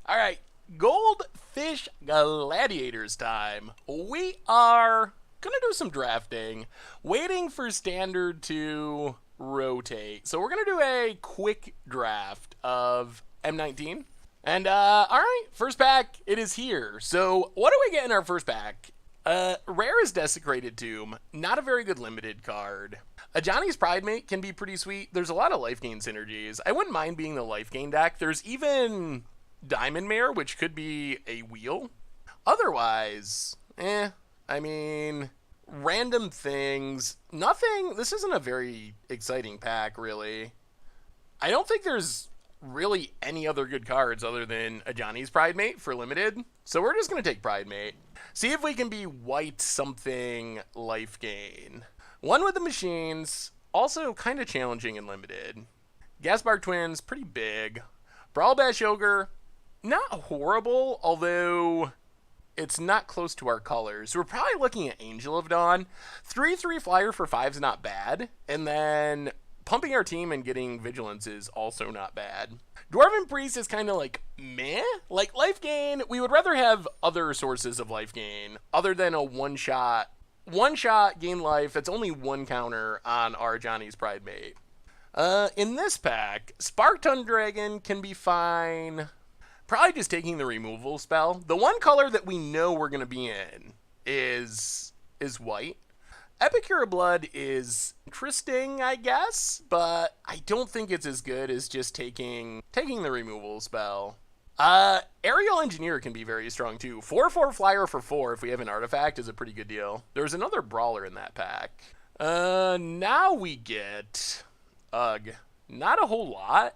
All right, Goldfish Gladiators time. We are gonna do some drafting, waiting for standard to rotate. So we're gonna do a quick draft of M19. And all right, first pack, it is here. So what do we get in our first pack? Rare is Desecrated Tomb, not a very good limited card. A Johnny's Pridemate can be pretty sweet. There's a lot of life gain synergies. I wouldn't mind being the life gain deck. There's even Diamond Mare, which could be a wheel. Otherwise, I mean, random things. Nothing. This isn't a very exciting pack, really. I don't think there's really any other good cards other than a Johnny's Pridemate for limited. So we're just going to take Pridemate. See if we can be white something life gain. One with the machines, also kind of challenging and limited. Gaspar Twins, pretty big. Brawl Bash Ogre, not horrible, although it's not close to our colors. We're probably looking at Angel of Dawn. 3/3 flyer for 5 is not bad. And then pumping our team and getting Vigilance is also not bad. Dwarven Priest is kind of like meh. Like life gain, we would rather have other sources of life gain other than a one-shot gain life that's only one counter on our Johnny's Pridemate. In this pack, Sparkton Dragon can be fine. Probably just taking the removal spell. The one color that we know we're going to be in is white. Epicure Blood is interesting, I guess, but I don't think it's as good as just taking the removal spell. Aerial Engineer can be very strong too. 4/4 flyer for 4 if we have an artifact is a pretty good deal. There's another brawler in that pack. Now we get not a whole lot.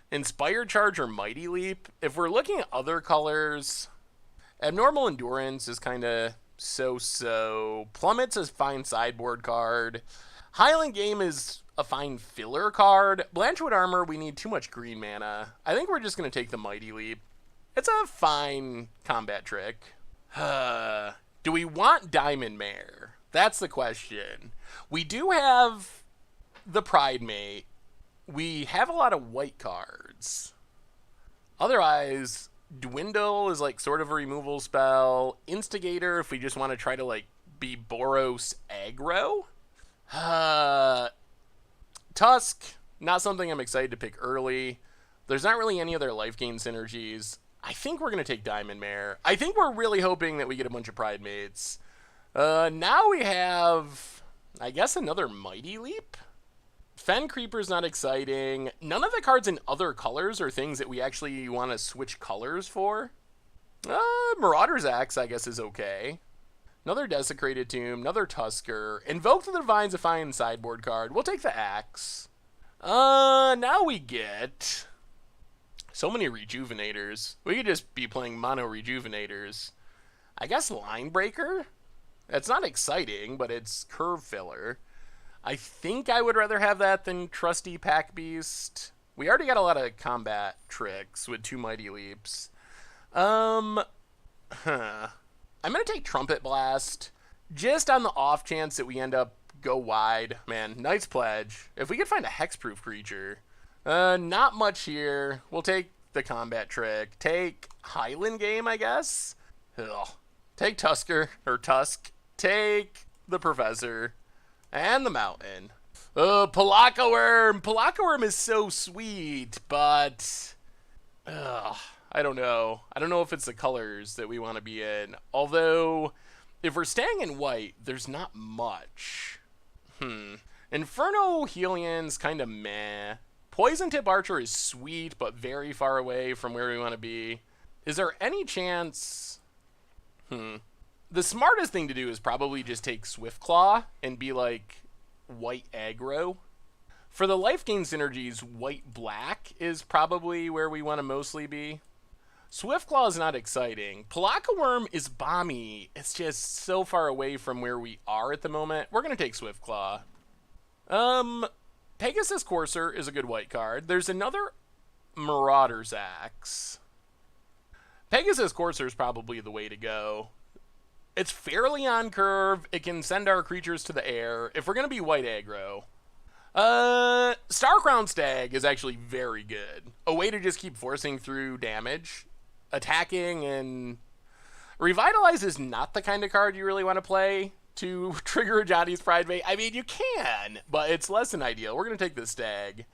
Inspired Charge or Mighty Leap. If we're looking at other colors, Abnormal Endurance is kind of so-so. Plummet's a fine sideboard card. Highland Game is a fine filler card. Blanchwood Armor, we need too much green mana. I think we're just going to take the Mighty Leap. It's a fine combat trick. Do we want Diamond Mare? That's the question. We do have the Pridemate. We have a lot of white cards. Otherwise, Dwindle is like sort of a removal spell. Instigator, if we just want to try to like be Boros aggro. Tusk, not something I'm excited to pick early. There's not really any other life gain synergies. I think we're going to take Diamond Mare. I think we're really hoping that we get a bunch of Pridemates. Now we have, I guess, another Mighty Leap. Fen Creeper's not exciting. None of the cards in other colors are things that we actually want to switch colors for. Marauder's Axe, I guess, is okay. Another Desecrated Tomb, another Tusker. Invoke the Divine's a fine sideboard card. We'll take the Axe. Now we get so many Rejuvenators. We could just be playing mono Rejuvenators. I guess Line Breaker? That's not exciting, but it's curve filler. I think I would rather have that than Trusty Pack Beast. We already got a lot of combat tricks with 2 Mighty Leaps. I'm going to take Trumpet Blast, just on the off chance that we end up go wide. Man, Knight's Pledge. If we could find a hexproof creature. Not much here. We'll take the combat trick. Take Highland Game, I guess. Ugh. Take Tusker, or Tusk. Take the Professor. And the Mountain. Palaka Worm. Palaka Worm is so sweet, but I don't know. I don't know if it's the colors that we want to be in. Although, if we're staying in white, there's not much. Inferno Helion's kind of meh. Poison Tip Archer is sweet, but very far away from where we want to be. Is there any chance... The smartest thing to do is probably just take Swiftclaw and be like white aggro. For the life gain synergies, white-black is probably where we want to mostly be. Swiftclaw is not exciting. Palaka Worm is bomby. It's just so far away from where we are at the moment. We're going to take Swiftclaw. Pegasus Courser is a good white card. There's another Marauder's Axe. Pegasus Courser is probably the way to go. It's fairly on curve. It can send our creatures to the air. If we're going to be white aggro. Starcrown Stag is actually very good. A way to just keep forcing through damage. attacking, and Revitalize is not the kind of card you really want to play to trigger a Johnny's Pride Mate. I mean, you can, but it's less than ideal. We're going to take the Stag.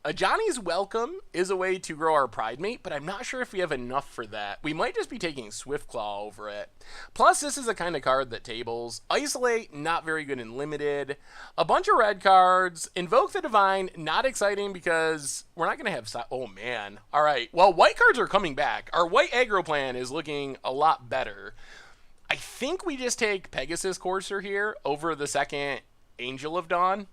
A Johnny's Welcome is a way to grow our Pride Mate, but I'm not sure if we have enough for that. We might just be taking Swiftclaw over it. Plus, this is a kind of card that tables. Isolate, not very good in Limited. A bunch of red cards. Invoke the Divine, not exciting because we're not going to have... Oh, man. All right. Well, white cards are coming back. Our white aggro plan is looking a lot better. I think we just take Pegasus Courser here over the second Angel of Dawn.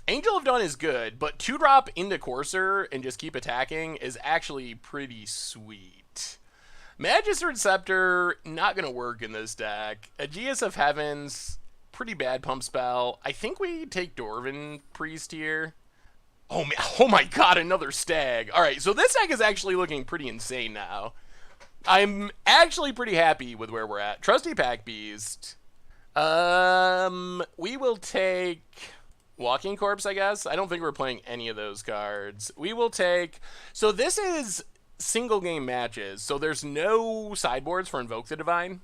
Angel of Dawn is good, but 2-drop into Courser and just keep attacking is actually pretty sweet. Magister Scepter, not going to work in this deck. Aegeus of Heavens, pretty bad pump spell. I think we take Dwarven Priest here. Oh my god, another Stag. Alright, so this deck is actually looking pretty insane now. I'm actually pretty happy with where we're at. Trusty Pack Beast. We will take... Walking Corpse, I guess. I don't think we're playing any of those cards. We will take... So this is single game matches, so there's no sideboards for Invoke the Divine.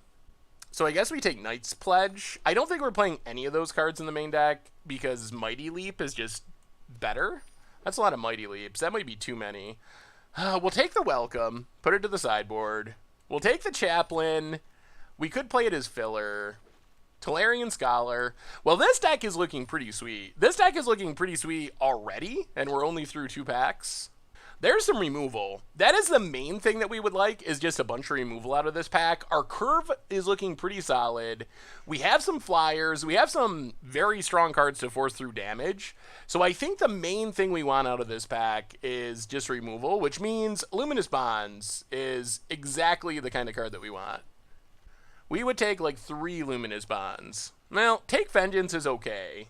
So I guess we take Knight's Pledge. I don't think we're playing any of those cards in the main deck because Mighty Leap is just better. That's a lot of Mighty Leaps. That might be too many. We'll take the Welcome, put it to the sideboard. We'll take the Chaplain. We could play it as filler. Tolarian Scholar. Well, this deck is looking pretty sweet. This deck is looking pretty sweet already, and we're only through 2 packs. There's some removal. That is the main thing that we would like, is just a bunch of removal out of this pack. Our curve is looking pretty solid. We have some flyers. We have some very strong cards to force through damage. So I think the main thing we want out of this pack is just removal, which means Luminous Bonds is exactly the kind of card that we want. We would take like 3 Luminous Bonds. Well, Take Vengeance is okay.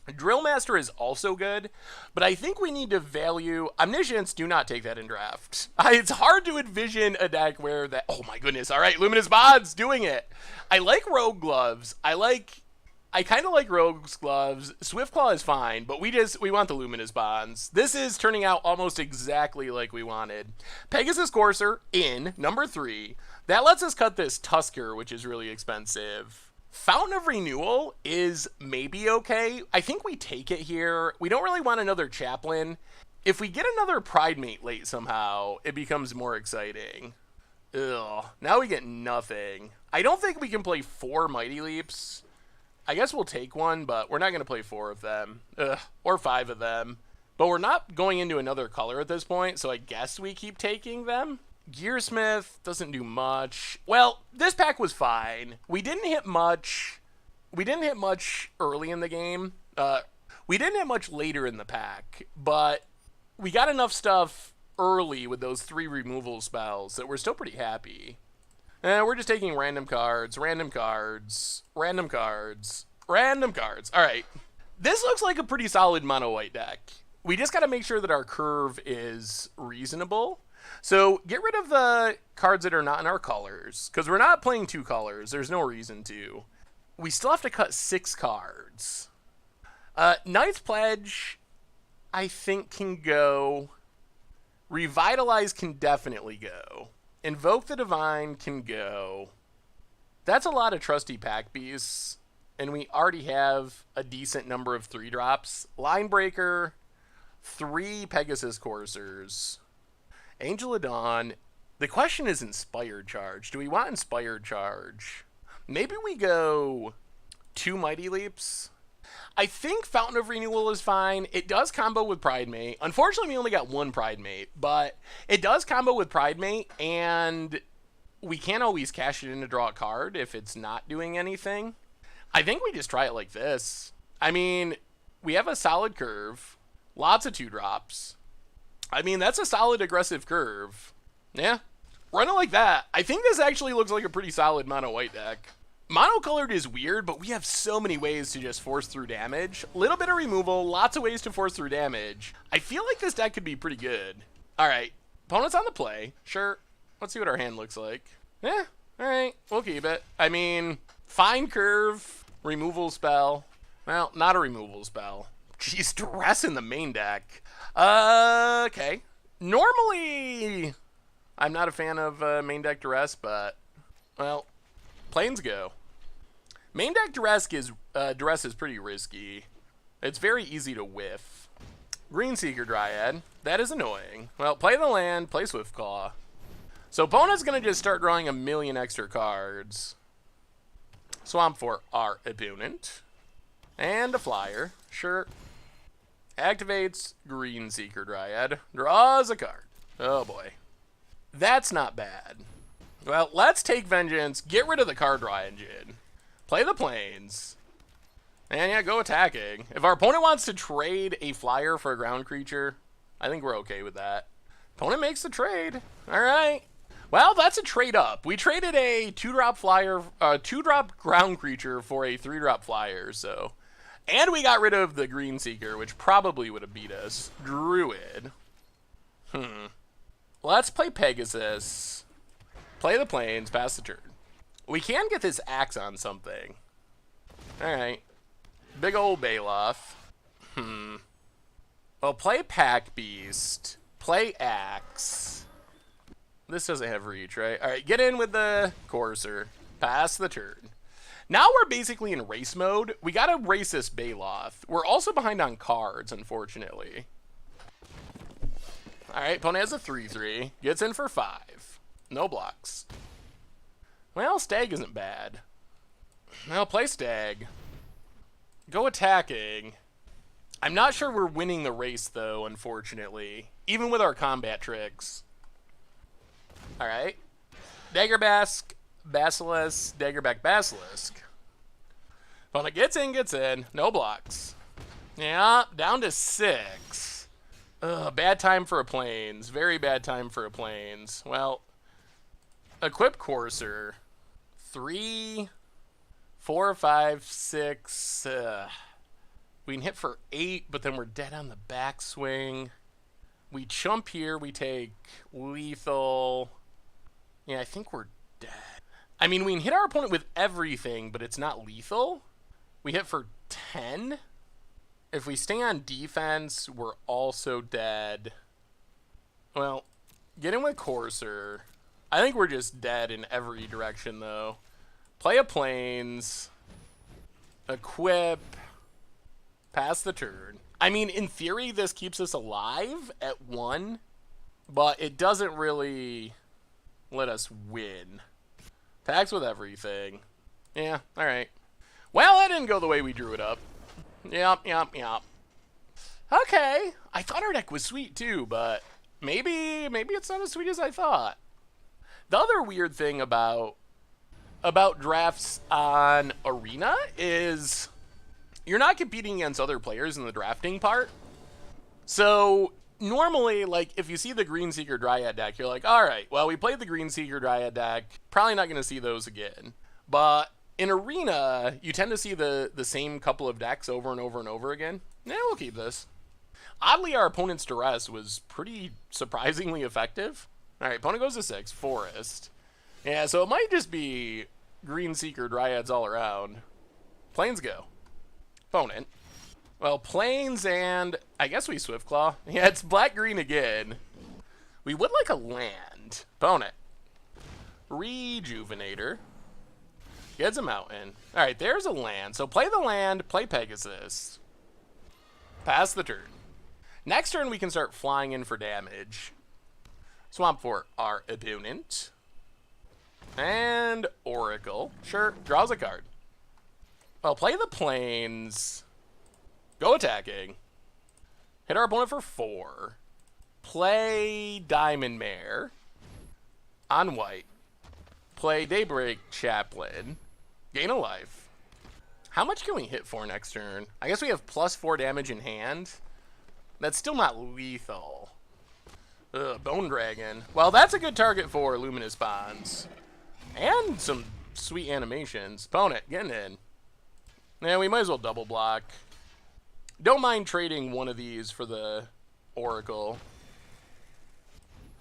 Drillmaster is also good, but I think we need to value... Omniscience, do not take that in draft. It's hard to envision a deck where that... Oh my goodness, all right, Luminous Bonds, doing it. I like Rogue Gloves. I kind of like Rogue's Gloves. Swiftclaw is fine, but we want the Luminous Bonds. This is turning out almost exactly like we wanted. Pegasus Courser in, number 3. That lets us cut this Tusker, which is really expensive. Fountain of Renewal is maybe okay. I think we take it here. We don't really want another Chaplain. If we get another Pride Mate late somehow, it becomes more exciting. Ugh. Now we get nothing. I don't think we can play 4 Mighty Leaps. I guess we'll take one, but we're not going to play 4 of them. Ugh. Or 5 of them. But we're not going into another color at this point, so I guess we keep taking them. Gearsmith doesn't do much. Well, this pack was fine. We didn't hit much. We didn't hit much early in the game. We didn't hit much later in the pack, but we got enough stuff early with those 3 removal spells that we're still pretty happy. We're just taking random cards, random cards, random cards, random cards. All right. This looks like a pretty solid mono white deck. We just got to make sure that our curve is reasonable. So get rid of the cards that are not in our colors, because we're not playing 2 colors. There's no reason to. We still have to cut 6 cards. Knight's Pledge, I think, can go. Revitalize can definitely go. Invoke the Divine can go. That's a lot of Trusty Pack Beasts, and we already have a decent number of 3-drops. Linebreaker, 3 Pegasus Coursers. Angel of Dawn. The question is Inspired Charge. Do we want Inspired Charge? Maybe we go 2 Mighty Leaps. I think Fountain of Renewal is fine. It does combo with Pride Mate. Unfortunately, we only got 1 Pride Mate, but it does combo with Pride Mate, and we can't always cash it in to draw a card if it's not doing anything. I think we just try it like this. I mean, we have a solid curve, lots of 2-drops. I mean, that's a solid aggressive curve. Yeah, run it like that. I think this actually looks like a pretty solid mono white deck. Monocolored is weird, but we have so many ways to just force through damage. Little bit of removal, lots of ways to force through damage. I feel like this deck could be pretty good. All right, opponent's on the play. Sure, let's see what our hand looks like. Yeah, all right, we'll keep it. I mean, fine curve, removal spell. Well, not a removal spell. Jeez, Duress in the main deck. Okay. Normally, I'm not a fan of main deck duress, but, well, planes go. Main deck duress is pretty risky. It's very easy to whiff. Greenseeker Dryad. That is annoying. Well, play the land, play Swiftclaw. So opponent's going to just start drawing a million extra cards. Swamp for our opponent. And a flyer. Sure. Activates Greenseeker Dryad. Draws a card. Oh boy. That's not bad. Well, let's take vengeance. Get rid of the card draw engine. Play the plains. And yeah, go attacking. If our opponent wants to trade a flyer for a ground creature, I think we're okay with that. Opponent makes the trade. All right. Well, that's a trade up. We traded a 2-drop flyer, 2-drop ground creature for a 3-drop flyer, so. And we got rid of the Greenseeker, which probably would have beat us. Druid. Let's play Pegasus. Play the plains, pass the turn. We can get this axe on something. All right. Big old Baloth. Well, play Pack Beast. Play Axe. This doesn't have reach, right? All right, get in with the Courser. Pass the turn. Now we're basically in race mode. We gotta race this Baloth. We're also behind on cards, unfortunately. All right, opponent has a 3/3. Gets in for 5. No blocks. Well, Stag isn't bad. Well, play Stag. Go attacking. I'm not sure we're winning the race, though, unfortunately. Even with our combat tricks. Alright. Daggerbask, Basilisk, Daggerback, Basilisk. Opponent gets in. No blocks. Yeah, down to 6. Ugh, bad time for a plains. Very bad time for a plains. Well, equip Courser. 3, 4, 5, 6. We can hit for 8, but then we're dead on the backswing. We chump here. We take lethal. Yeah, I think we're dead. I mean, we can hit our opponent with everything, but it's not lethal. We hit for 10. If we stay on defense, we're also dead. Well, get in with Courser. I think we're just dead in every direction, though. Play a plains. Equip. Pass the turn. I mean, in theory, this keeps us alive at 1, but it doesn't really let us win. Attacks with everything. Yeah, all right. Well, that didn't go the way we drew it up. Yep. Okay. I thought our deck was sweet, too, but maybe it's not as sweet as I thought. The other weird thing about drafts on Arena is you're not competing against other players in the drafting part. So normally, like, if you see the Greenseeker Dryad deck, you're like, all right, well, we played the Greenseeker Dryad deck. Probably not going to see those again. But in Arena, you tend to see the same couple of decks over and over and over again. Yeah, we'll keep this. Oddly, our opponent's duress was pretty surprisingly effective. All right, opponent goes to 6, Forest. Yeah, so it might just be Greenseeker Dryads all around. Plains go. Opponent. Well, plains and I guess we Swiftclaw. Yeah, it's black-green again. We would like a land. Opponent. Rejuvenator. Gets a mountain. All right, there's a land. So play the land, play Pegasus. Pass the turn. Next turn, we can start flying in for damage. Swamp for our opponent. And Oracle. Sure, draws a card. Well, play the plains. Go attacking. Hit our opponent for 4. Play Diamond Mare. On white. Play Daybreak Chaplain. Gain a life. How much can we hit for next turn? I guess we have +4 damage in hand. That's still not lethal. Ugh, Bone Dragon. Well, that's a good target for Luminous Bonds. And some sweet animations. Opponent, getting in. Yeah, we might as well double block. Don't mind trading one of these for the Oracle.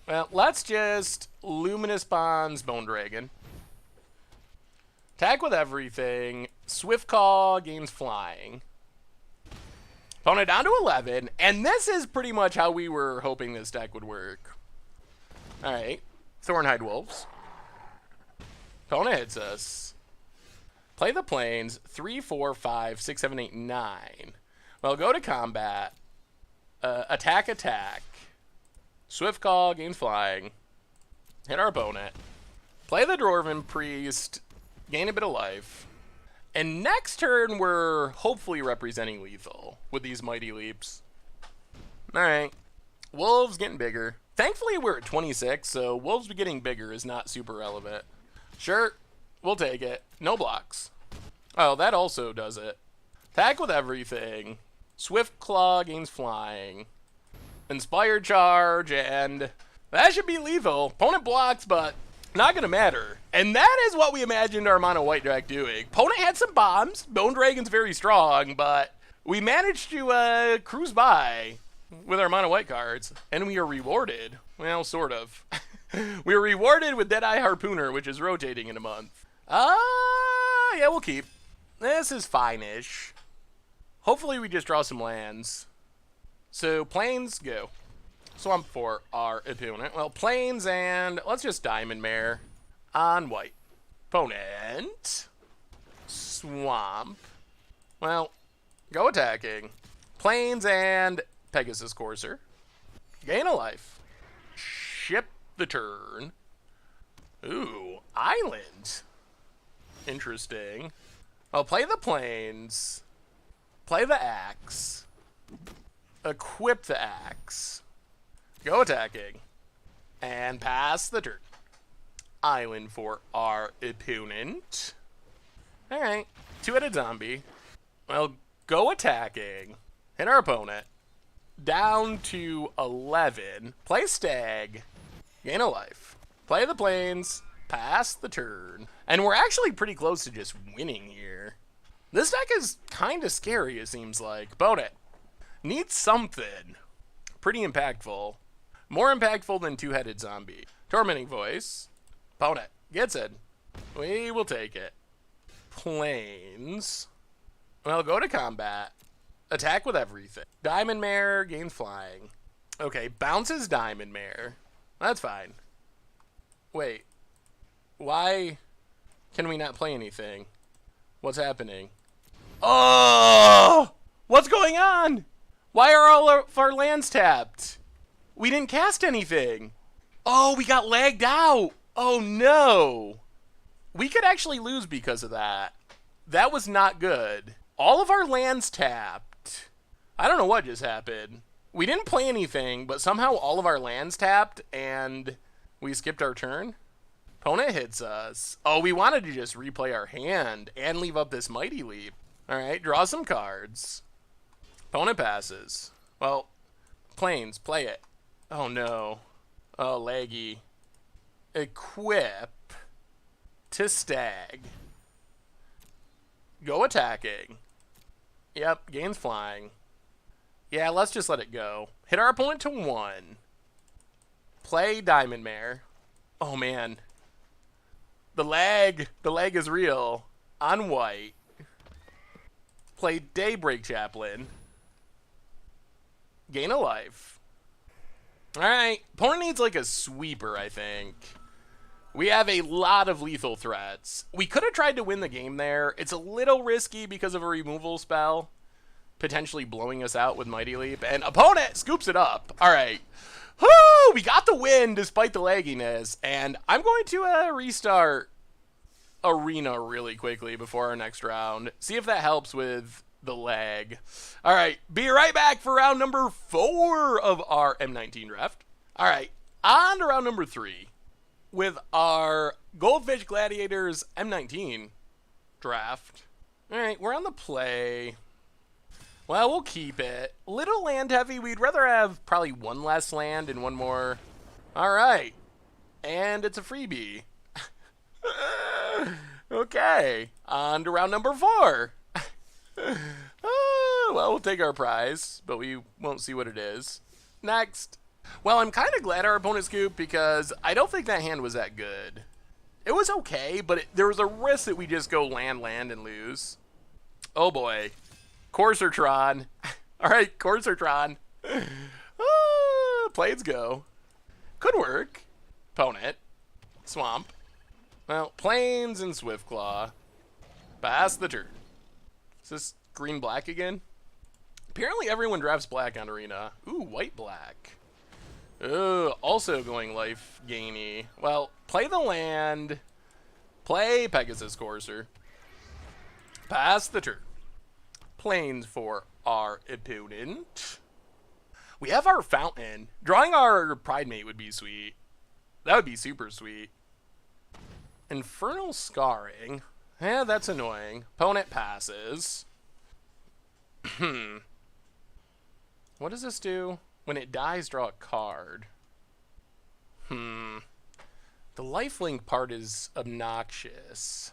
Well, let's just Luminous Bonds, Bone Dragon. Attack with everything. Swift Call gains flying. Opponent down to 11, and this is pretty much how we were hoping this deck would work. Alright, Thornhide Wolves. Opponent hits us. Play the planes, 3, 4, 5, 6, 7, 8, 9. Well, go to combat. Attack. Swift Call, gains flying. Hit our opponent. Play the Dwarven Priest, gain a bit of life. And next turn, we're hopefully representing lethal with these Mighty Leaps. Alright. Wolves getting bigger. Thankfully, we're at 26, so Wolves getting bigger is not super relevant. Sure, we'll take it. No blocks. Oh, that also does it. Attack with everything. Swift Claw gains flying. Inspired Charge, and that should be lethal. Opponent blocks, but not going to matter. And that is what we imagined our mono white deck doing. Opponent had some bombs. Bone Dragon's very strong, but we managed to cruise by with our mono white cards, and we are rewarded. Well, sort of. We were rewarded with Deadeye Harpooner, which is rotating in a month. Yeah, we'll keep. This is fine-ish. Hopefully we just draw some lands. So, plains, go. Swamp for our opponent. Well, plains and let's just Diamond Mare on white. Opponent. Swamp. Well, go attacking. Plains and Pegasus Courser. Gain a life. Ship the turn. Ooh, island. Interesting. I'll play the plains. Play the axe. Equip the axe. Go attacking. And pass the turn. Island for our opponent. Alright. Two-headed zombie. Well, go attacking. Hit our opponent. Down to 11. Play stag. Gain a life. Play the plains. Pass the turn. And we're actually pretty close to just winning here. This deck is kind of scary, it seems like. Opponent needs something pretty impactful. More impactful than two-headed zombie. Tormenting Voice. Opponent gets it. We will take it. Plains. Well, go to combat. Attack with everything. Diamond Mare gains flying. Okay, bounces Diamond Mare. That's fine. Wait. Why can we not play anything? What's happening? Oh! What's going on? Why are all of our lands tapped? We didn't cast anything. Oh, we got lagged out. Oh, no. We could actually lose because of that. That was not good. All of our lands tapped. I don't know what just happened. We didn't play anything, but somehow all of our lands tapped, and we skipped our turn. Opponent hits us. Oh, we wanted to just replay our hand and leave up this Mighty Leap. All right, draw some cards. Opponent passes. Well, plains, play it. Oh, no. Oh, laggy. Equip to stag. Go attacking. Yep, gains flying. Yeah, let's just let it go. Hit our opponent to 1. Play Diamond Mare. Oh, man. The lag is real. On white. Play Daybreak Chaplain. Gain a life. Alright. Opponent needs like a sweeper, I think. We have a lot of lethal threats. We could have tried to win the game there. It's a little risky because of a removal spell. Potentially blowing us out with Mighty Leap. And opponent scoops it up. Alright. Woo! We got the win despite the lagginess. And I'm going to restart Arena really quickly before our next round. See if that helps with the lag. Alright, be right back for round number 4 of our M19 draft. Alright, on to round number 3 with our Goldfish Gladiators M19 draft. Alright, we're on the play. Well, we'll keep it. Little land heavy. We'd rather have probably one less land and one more. Alright, and it's a freebie. Okay, on to round number 4. Well, we'll take our prize, but we won't see what it is. Next. Well, I'm kind of glad our opponent scooped because I don't think that hand was that good. It was okay, but there was a risk that we just go land, and lose. Oh boy. Coursertron. All right, Corsortron. Blades go. Could work. Opponent. Swamp. Well, Plains and Swiftclaw. Pass the turn. Is this green-black again? Apparently everyone drafts black on Arena. Ooh, white-black. Also going life gainy. Well, play the land. Play Pegasus Courser. Pass the turn. Plains for our opponent. We have our Fountain. Drawing our Pridemate would be sweet. That would be super sweet. Infernal Scarring. Yeah, that's annoying. Opponent passes. What does this do? When it dies, draw a card. The lifelink part is obnoxious.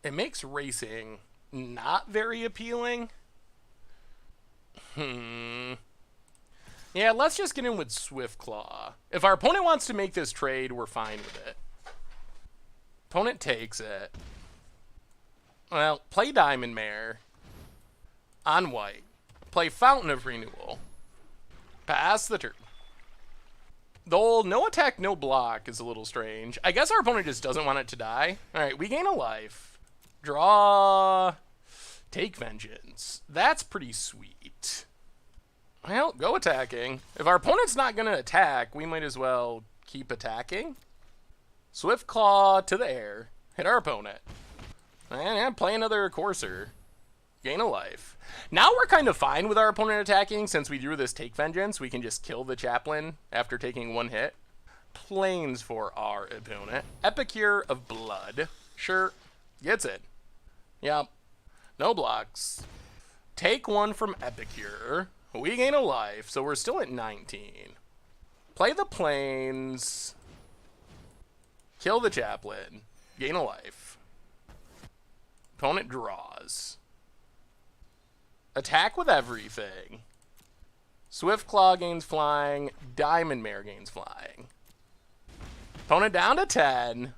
It makes racing not very appealing. Yeah, let's just get in with Swiftclaw. If our opponent wants to make this trade, we're fine with it. Opponent takes it. Well, play Diamond Mare. On white. Play Fountain of Renewal. Pass the turn. The old no attack, no block is a little strange. I guess our opponent just doesn't want it to die. Alright, we gain a life. Draw. Take Vengeance. That's pretty sweet. Well, go attacking. If our opponent's not going to attack, we might as well keep attacking. Swiftclaw to the air. Hit our opponent. And play another Courser. Gain a life. Now we're kind of fine with our opponent attacking. Since we drew this Take Vengeance, we can just kill the Chaplain after taking one hit. Plains for our opponent. Epicure of Blood. Sure. Gets it. Yep. No blocks. Take one from Epicure. We gain a life, so we're still at 19. Play the Plains. Kill the Chaplain. Gain a life. Opponent draws. Attack with everything. Swiftclaw gains flying. Diamond Mare gains flying. Opponent down to 10.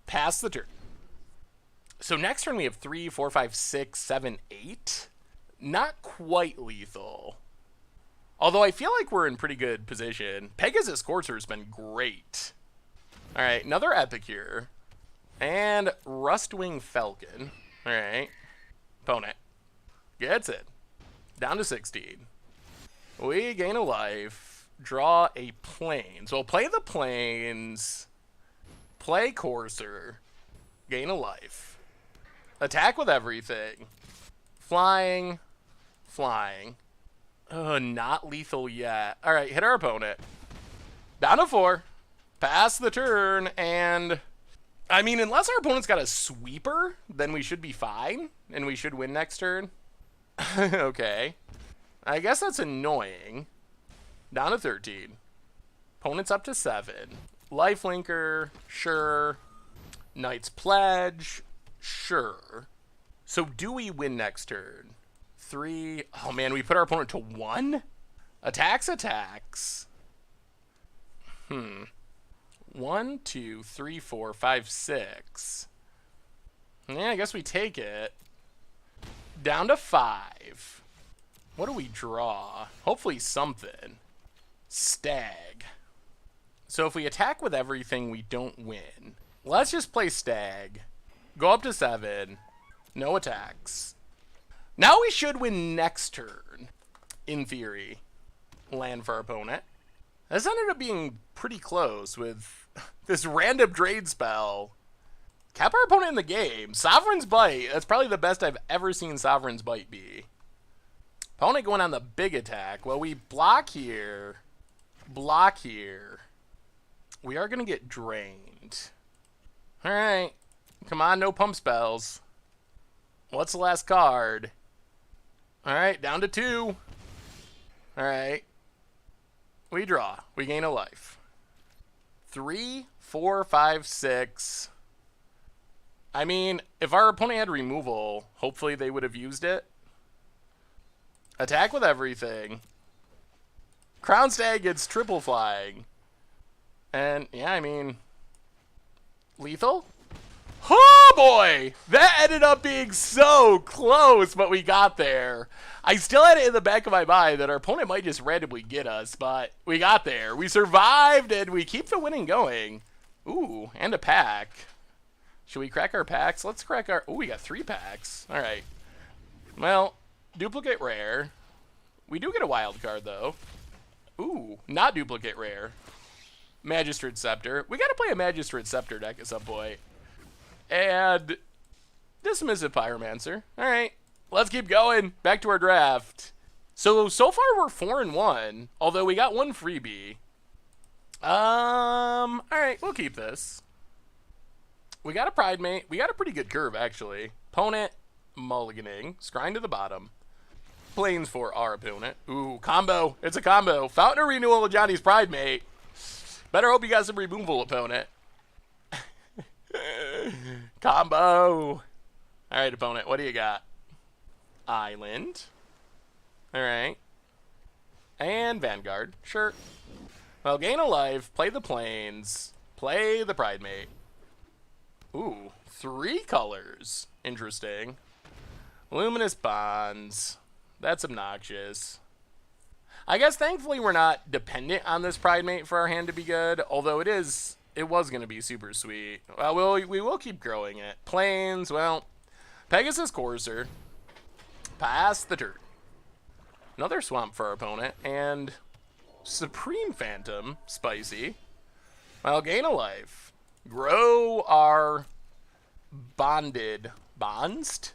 Pass the turn. So next turn we have 3, 4, 5, 6, 7, 8. Not quite lethal. Although I feel like we're in pretty good position. Pegasus Courser has been great. Alright, another Epicure. And Rustwing Falcon. Alright. Opponent. Gets it. Down to 16. We gain a life. Draw a Plains. So we'll play the Plains. Play Courser. Gain a life. Attack with everything. Flying. Flying. Not lethal yet. Alright, hit our opponent. Down to 4. Pass the turn, and I mean, unless our opponent's got a sweeper, then we should be fine, and we should win next turn. Okay. I guess that's annoying. Down to 13. Opponent's up to 7. Lifelinker, sure. Knight's Pledge, sure. So do we win next turn? 3. Oh man, we put our opponent to 1? Attacks. 1, 2, 3, 4, 5, 6. Yeah, I guess we take it. Down to 5. What do we draw? Hopefully something. Stag. So if we attack with everything, we don't win. Let's just play Stag. Go up to 7. No attacks. Now we should win next turn. In theory. Land for our opponent. This ended up being pretty close with this random trade spell. Kept our opponent in the game. Sovereign's Bite. That's probably the best I've ever seen Sovereign's Bite be. Opponent going on the big attack. Well, we block here. Block here. We are going to get drained. Alright. Come on, no pump spells. What's the last card? Alright, down to 2. Alright. We draw. We gain a life. 3, 4, 5, 6. I mean, if our opponent had removal, hopefully they would have used it. Attack with everything. Crown Stag gets triple flying. And, yeah, I mean... Lethal? Oh boy, that ended up being so close, but we got there. I still had it in the back of my mind that our opponent might just randomly get us, but we got there. We survived, and we keep the winning going. Ooh, and a pack. Should we crack our packs? Let's crack our... Ooh, we got 3 packs. All right. Well, duplicate rare. We do get a wild card, though. Ooh, not duplicate rare. Magistrate Scepter. We got to play a Magistrate Scepter deck at some point. And Dismissive Pyromancer. All right, let's keep going. Back to our draft. So far we're 4-1, although we got 1 freebie. All right, we'll keep this. We got a Pride Mate. We got a pretty good curve, actually. Opponent, mulliganing. Scrying to the bottom. Planes for our opponent. Ooh, combo. It's a combo. Fountain of Renewal of Johnny's Pride Mate. Better hope you got some removal, opponent. Combo. All right, opponent, what do you got? Island. All right. And Vanguard. Sure. Well, gain a life, play the planes, play the Pride Mate. Ooh, 3 colors. Interesting. Luminous Bonds. That's obnoxious. I guess thankfully we're not dependent on this Pride Mate for our hand to be good, although it was going to be super sweet. Well, we will keep growing it. Planes, well, Pegasus Courser. Pass the turn. Another swamp for our opponent, and Supreme Phantom, spicy. Well, gain a life. Grow our bonded. Bonded?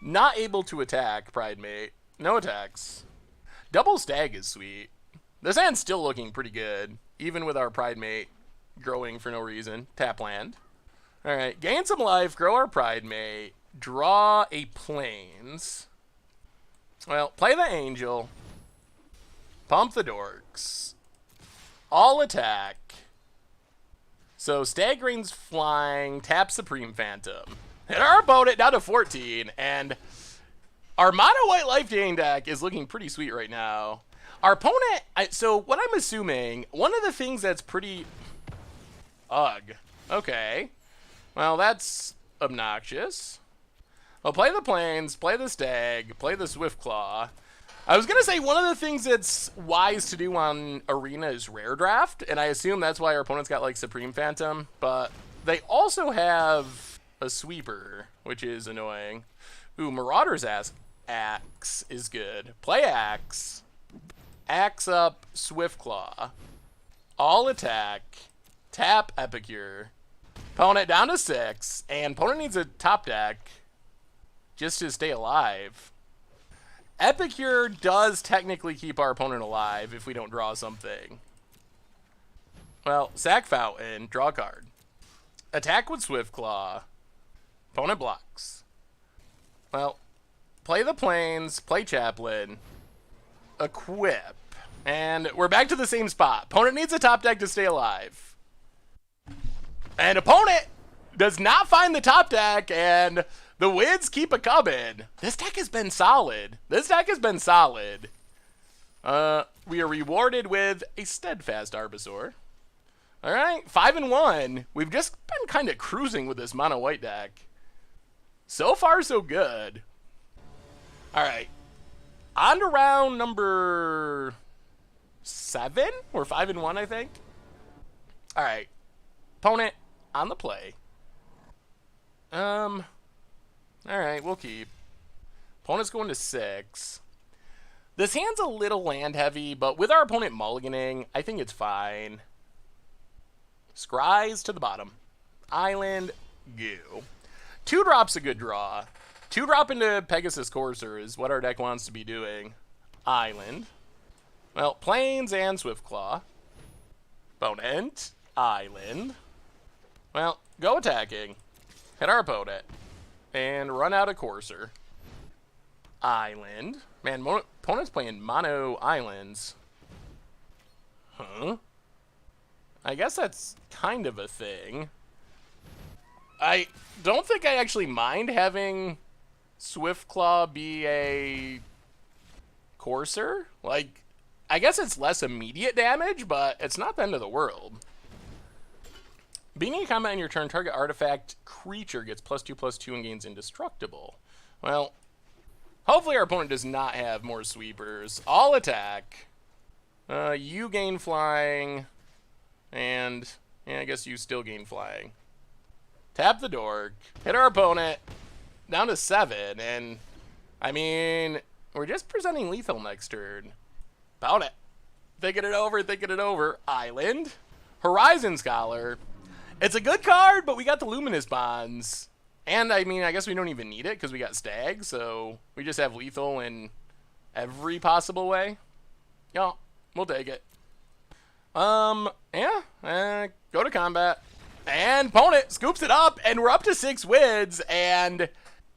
Not able to attack, Pride Mate. No attacks. Double Stag is sweet. This hand's still looking pretty good, even with our Pride Mate growing for no reason. Tap land. Alright, gain some life, grow our Pride Mate, draw a Plains. Well, play the Angel. Pump the Dorks. All attack. So, Stag Rain's flying, tap Supreme Phantom. Hit our opponent down to 14, and our mono white life gain deck is looking pretty sweet right now. Our opponent, so what I'm assuming, one of the things that's pretty... Ugh. Okay. Well, that's obnoxious. Well, play the Plains, play the Stag, play the Swiftclaw. I was going to say one of the things that's wise to do on Arena is rare draft, and I assume that's why our opponent's got, like, Supreme Phantom, but they also have a Sweeper, which is annoying. Ooh, Marauder's Axe is good. Play Axe. Axe up Swiftclaw. All attack. Tap Epicure. Opponent down to 6, and opponent needs a top deck just to stay alive. Epicure does technically keep our opponent alive if we don't draw something. Well, sack Fountain, draw a card. Attack with Swiftclaw. Opponent blocks. Well, play the Plains, play Chaplain, equip, and we're back to the same spot. Opponent needs a top deck to stay alive. And opponent does not find the top deck, and the wins keep a coming. This deck has been solid. We are rewarded with a Steadfast Arbisaur. All right, 5-1. We've just been kind of cruising with this mono white deck. So far, so good. All right, on to round number 7. We're 5-1, I think. All right, opponent on the play. All right, we'll keep. Opponent's going to 6. This hand's a little land heavy, but with our opponent mulliganing, I think it's fine. Scries to the bottom. Island, go. 2-drop's a good draw. 2-drop into Pegasus Courser is what our deck wants to be doing. Island. Well, Plains and Swiftclaw. Opponent. Island. Well, go attacking. Hit our opponent. And run out a Courser. Island. Man, opponent's playing mono islands. Huh? I guess that's kind of a thing. I don't think I actually mind having Swiftclaw be a Courser. Like, I guess it's less immediate damage, but it's not the end of the world. Beginning of combat in your turn, target artifact creature gets +2/+2 and gains indestructible. Well, hopefully our opponent does not have more sweepers. I'll attack. You gain flying. And yeah, I guess you still gain flying. Tap the dork. Hit our opponent. Down to 7. And, I mean, we're just presenting lethal next turn. Bout it. Thinking it over, thinking it over. Island. Horizon Scholar. It's a good card, but we got the Luminous Bonds. And, I mean, I guess we don't even need it because we got Stag, so we just have lethal in every possible way. Yeah, we'll take it. Yeah, go to combat. And opponent scoops it up, and we're up to 6 wins, and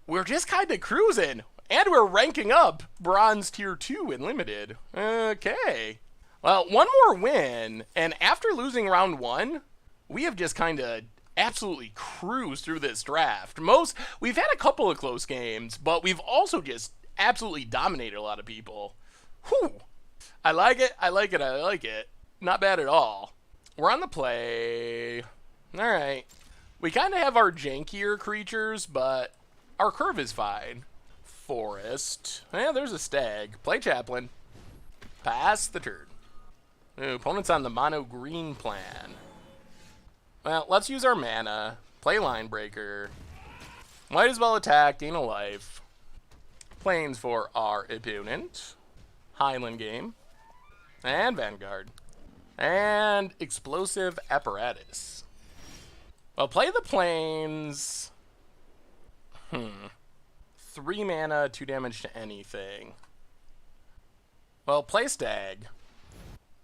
we're just kind of cruising. And we're ranking up Bronze Tier 2 in Limited. Okay. Well, one more win, and after losing round 1, we have just kind of absolutely cruised through this draft. We've had a couple of close games, but we've also just absolutely dominated a lot of people. Whew. I like it, I like it, I like it. Not bad at all. We're on the play. Alright. We kind of have our jankier creatures, but our curve is fine. Forest. Yeah, there's a stag. Play Chaplain. Pass the turn. Ooh, opponent's on the mono green plan. Well, let's use our mana. Play Linebreaker. Might as well attack, gain a life. Plains for our opponent. Highland game. And Vanguard. And Explosive Apparatus. Well, play the Plains. 3 mana, 2 damage to anything. Well, play Stag.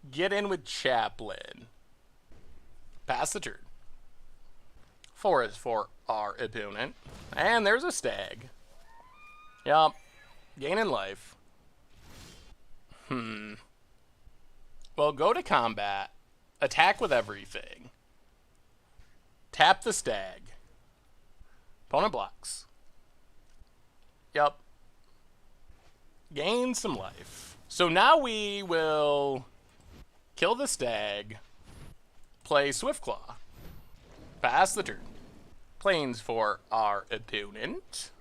Get in with Chaplain. Pass the turn. Forest for our opponent. And there's a Stag. Yup. Gain in life. Well, go to combat. Attack with everything. Tap the Stag. Opponent blocks. Yup. Gain some life. So now we will kill the Stag. Play Swiftclaw. Pass the turn. Plains for our opponent.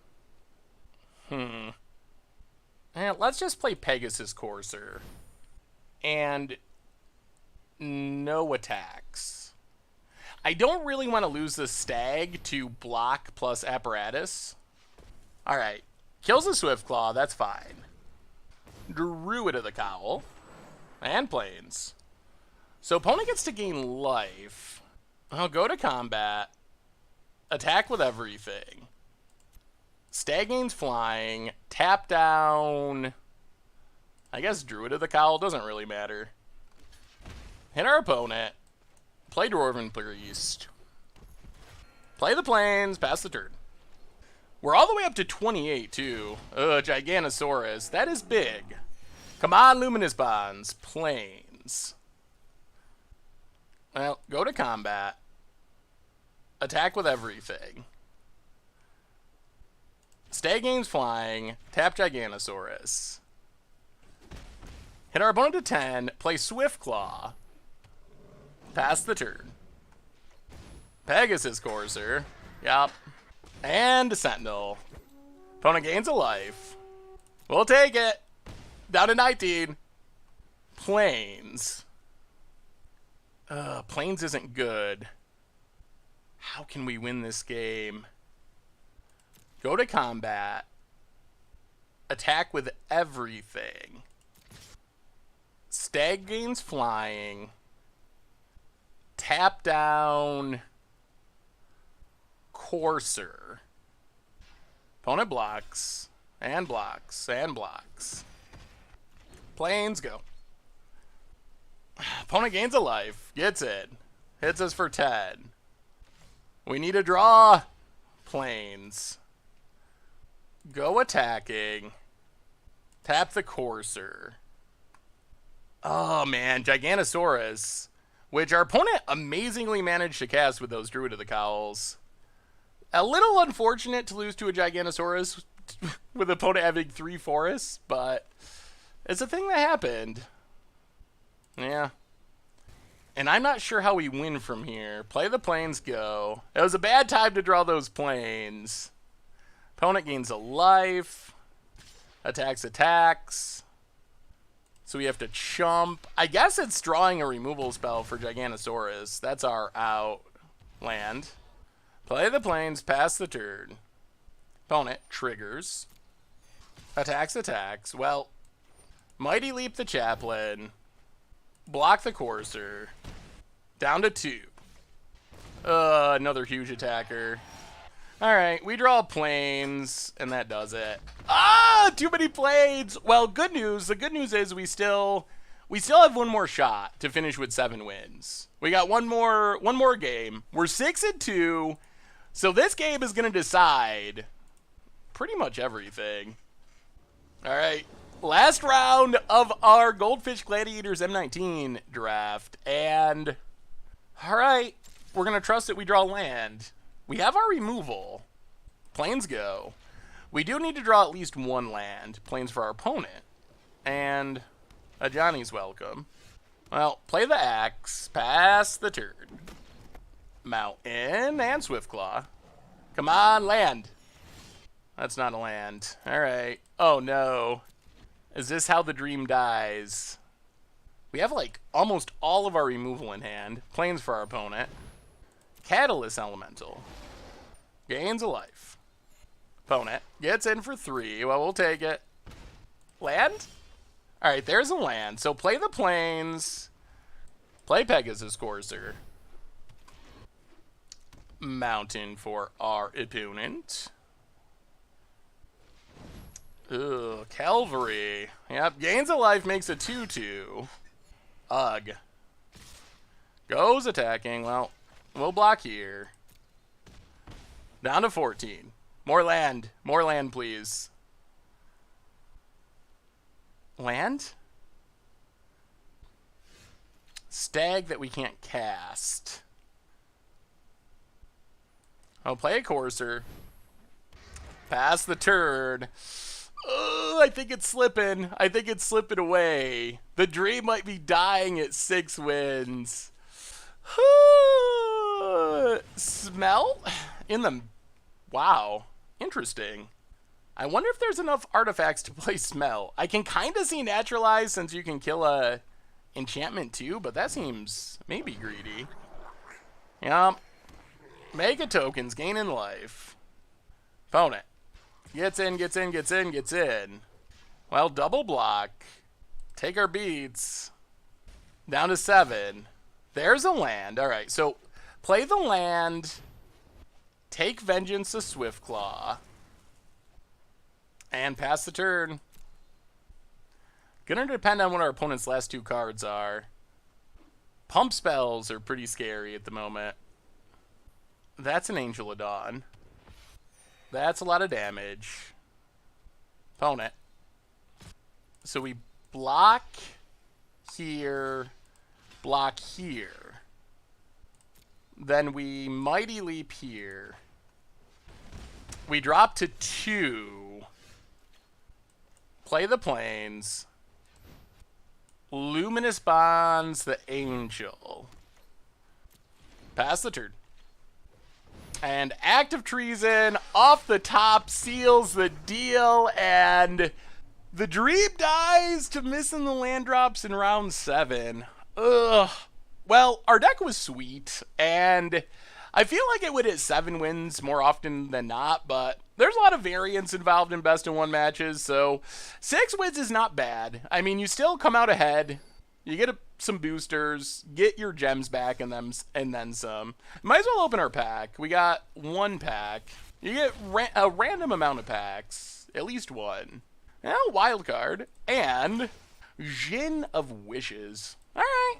And let's just play Pegasus Courser. And no attacks. I don't really want to lose the Stag to block plus Apparatus. Alright. Kills the Swiftclaw, that's fine. Druid of the Cowl. And Plains. So opponent gets to gain life. I'll go to combat. Attack with everything. Stag gains flying. Tap down. I guess Druid of the Cowl doesn't really matter. Hit our opponent. Play Dwarven Priest. Play the Plains. Pass the turn. We're all the way up to 28 too. Giganosaurus. That is big. Come on, Luminous Bonds. Plains. Well, go to combat. Attack with everything. Stag gains flying. Tap Giganosaurus. Hit our opponent to 10. Play Swiftclaw. Pass the turn. Pegasus Courser. Yup. And Sentinel. Opponent gains a life. We'll take it. Down to 19. Plains. Plains isn't good. How can we win this game? Go to combat. Attack with everything. Stag gains flying. Tap down. Courser. Opponent blocks. And blocks. And blocks. Plains go. Opponent gains a life. Gets it. Hits us for 10. We need a draw. Plains. Go attacking. Tap the Courser. Oh man, Giganosaurus. Which our opponent amazingly managed to cast with those Druid of the Cowls. A little unfortunate to lose to a Giganosaurus with the opponent having 3 forests, but it's a thing that happened. Yeah. And I'm not sure how we win from here. Play the planes, go. It was a bad time to draw those planes. Opponent gains a life. Attacks. So we have to chump. I guess it's drawing a removal spell for Giganosaurus. That's our out land. Play the planes, pass the turn. Opponent triggers. Attacks. Well, Mighty Leap the Chaplain. Block the Courser. Down to 2. Another huge attacker. Alright, we draw planes, and that does it. Ah, too many planes! Well, good news. The good news is we still have one more shot to finish with 7 wins. We got one more game. We're 6-2, so this game is going to decide pretty much everything. Alright, last round of our Goldfish Gladiators M19 draft, and alright, we're going to trust that we draw land. We have our removal. Planes go. We do need to draw at least one land. Planes for our opponent. And a Johnny's welcome. Well, play the axe. Pass the turn. Mountain and Swiftclaw. Come on, land. That's not a land. Alright. Oh no. Is this how the dream dies? We have like almost all of our removal in hand. Planes for our opponent. Catalyst Elemental. Gains a life. Opponent gets in for 3. Well, we'll take it. Land? Alright, there's a land. So play the planes. Play Pegasus Courser. Mountain for our opponent. Ugh, Cavalry. Yep, gains a life, makes a 2-2. Ugh. Goes attacking. Well, we'll block here. Down to 14. More land. More land, please. Land? Stag that we can't cast. I'll play a Courser. Pass the turn. Oh, I think it's slipping. I think it's slipping away. The dream might be dying at 6 wins. Smell? In the... Wow. Interesting. I wonder if there's enough artifacts to play Smell. I can kind of see Naturalize since you can kill a enchantment too, but that seems maybe greedy. Yep. Mega tokens, gaining life. Opponent. Gets in. Well, double block. Take our beats. Down to 7. There's a land. Alright, so play the land. Take Vengeance to Swiftclaw. And pass the turn. Gonna depend on what our opponent's last 2 cards are. Pump spells are pretty scary at the moment. That's an Angel of Dawn. That's a lot of damage. Opponent. So we block here, block here. Then we Mighty Leap here. We drop to 2. Play the planes. Luminous Bonds the Angel. Pass the turn. And Act of Treason off the top seals the deal, and the dream dies to missing the land drops in round 7. Ugh. Well, our deck was sweet, and I feel like it would hit 7 wins more often than not, but there's a lot of variance involved in best-of-1 matches, so 6 wins is not bad. I mean, you still come out ahead. You get some boosters, get your gems back, and then some. Might as well open our pack. We got 1 pack. You get a random amount of packs, at least 1. Now, wild card, and Djinn of Wishes. All right.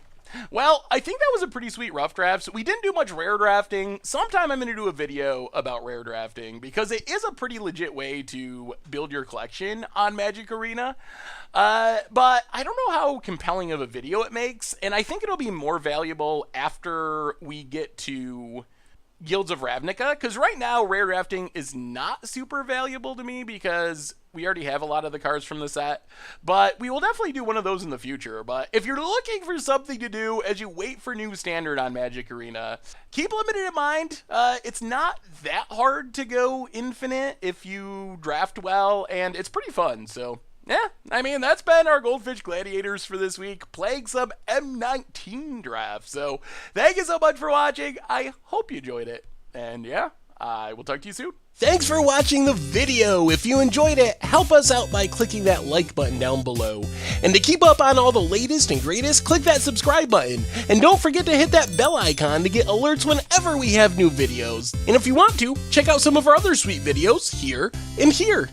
Well, I think that was a pretty sweet rough draft. So we didn't do much rare drafting. Sometime I'm going to do a video about rare drafting because it is a pretty legit way to build your collection on Magic Arena. But I don't know how compelling of a video it makes, and I think it'll be more valuable after we get to Guilds of Ravnica, because right now rare drafting is not super valuable to me because We already have a lot of the cards from the set, but we will definitely do one of those in the future. But if you're looking for something to do as you wait for new standard on Magic Arena, keep limited in mind. It's not that hard to go infinite if you draft well, and it's pretty fun. So yeah, I mean, that's been our Goldfish Gladiators for this week, playing some M19 draft. So thank you so much for watching. I hope you enjoyed it. And yeah, I will talk to you soon. Thanks for watching the video. If you enjoyed it, help us out by clicking that like button down below. And to keep up on all the latest and greatest, click that subscribe button. And don't forget to hit that bell icon to get alerts whenever we have new videos. And if you want to, check out some of our other sweet videos here and here.